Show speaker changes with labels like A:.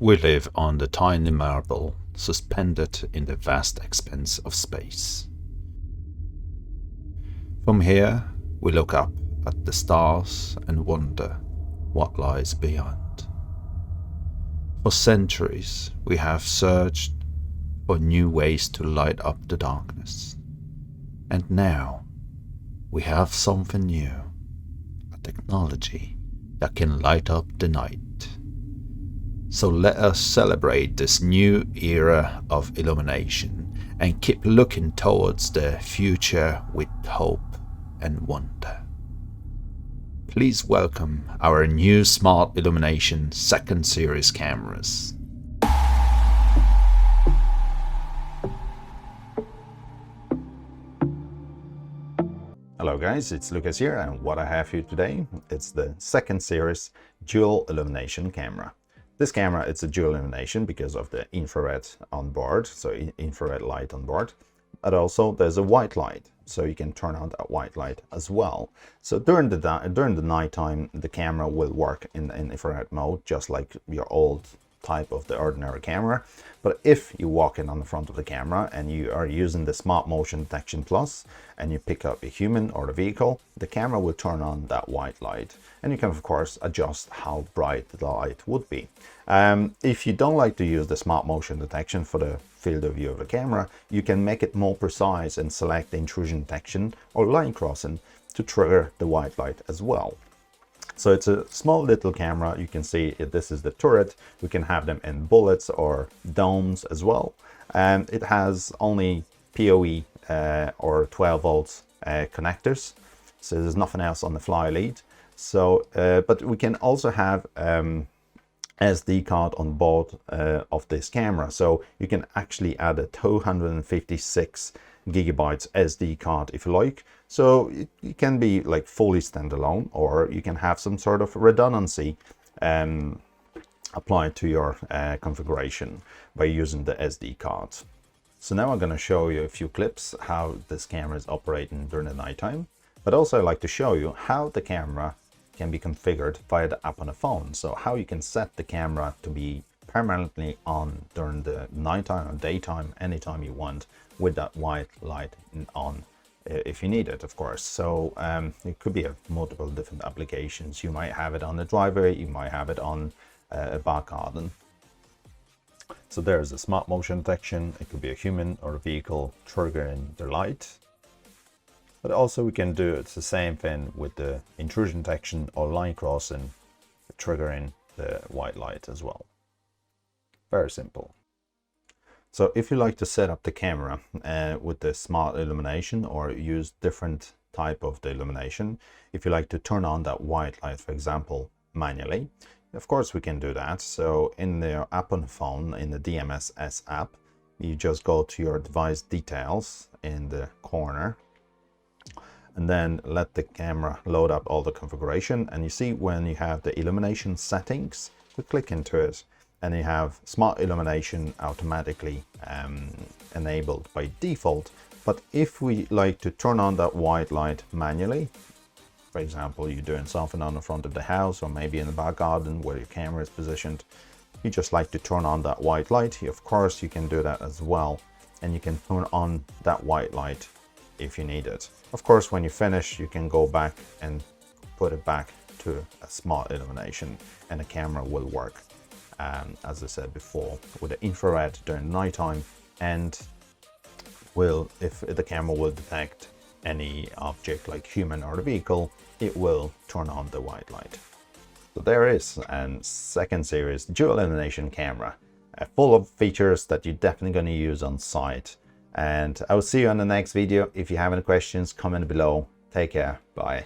A: We live on the tiny marble suspended in the vast expanse of space. From here, we look up at the stars and wonder what lies beyond. For centuries, we have searched for new ways to light up the darkness. And now, we have something new, a technology that can light up the night. So let us celebrate this new era of illumination and keep looking towards the future with hope and wonder. Please welcome our new Smart Illumination 2nd Series cameras.
B: Hello guys, it's Lucas here, and what I have here today, it's the 2nd Series dual illumination camera. This camera, it's a dual illumination because of the infrared on board, so infrared light on board. But also there's a white light, so you can turn on that white light as well. So during the nighttime, the camera will work in infrared mode, just like your old type of the ordinary camera. But if you walk in on the front of the camera and you are using the Smart Motion Detection Plus and you pick up a human or a vehicle, the camera will turn on that white light, and you can of course adjust how bright the light would be. If you don't like to use the Smart Motion Detection for the field of view of the camera, you can make it more precise and select the intrusion detection or line crossing to trigger the white light as well. So it's a small little camera. You can see this is the turret. We can have them in bullets or domes as well. And it has only PoE or 12 volts connectors. So there's nothing else on the fly lead. So, but we can also have SD card on board of this camera. So you can actually add a 256 gigabytes SD card if you like. So it can be like fully standalone, or you can have some sort of redundancy applied to your configuration by using the SD card. So now I'm going to show you a few clips how this camera is operating during the nighttime, but also I'd like to show you how the camera can be configured via the app on the phone. So how you can set the camera to be permanently on during the nighttime or daytime, anytime you want, with that white light on if you need it, of course. So it could be multiple different applications. You might have it on the driveway, you might have it on a back garden. So there's a Smart Motion Detection. It could be a human or a vehicle triggering the light. But also we can do it's the same thing with the intrusion detection or line crossing, triggering the white light as well. Very simple. So if you like to set up the camera with the smart illumination or use different type of the illumination, if you like to turn on that white light, for example, manually, of course we can do that. So in the app on the phone, in the DMSS app, you just go to your device details in the corner and then let the camera load up all the configuration. And you see when you have the illumination settings, we click into it, and you have smart illumination automatically enabled by default. But if we like to turn on that white light manually, for example, you're doing something on the front of the house or maybe in the back garden where your camera is positioned, you just like to turn on that white light, of course you can do that as well, and you can turn on that white light if you need it. Of course, when you finish, you can go back and put it back to a smart illumination and the camera will work. As I said before, with the infrared during nighttime, and if the camera will detect any object like human or the vehicle, it will turn on the white light. So there is a 2nd Series dual illumination camera, full of features that you're definitely going to use on site. And I will see you on the next video. If you have any questions, comment below. Take care. Bye.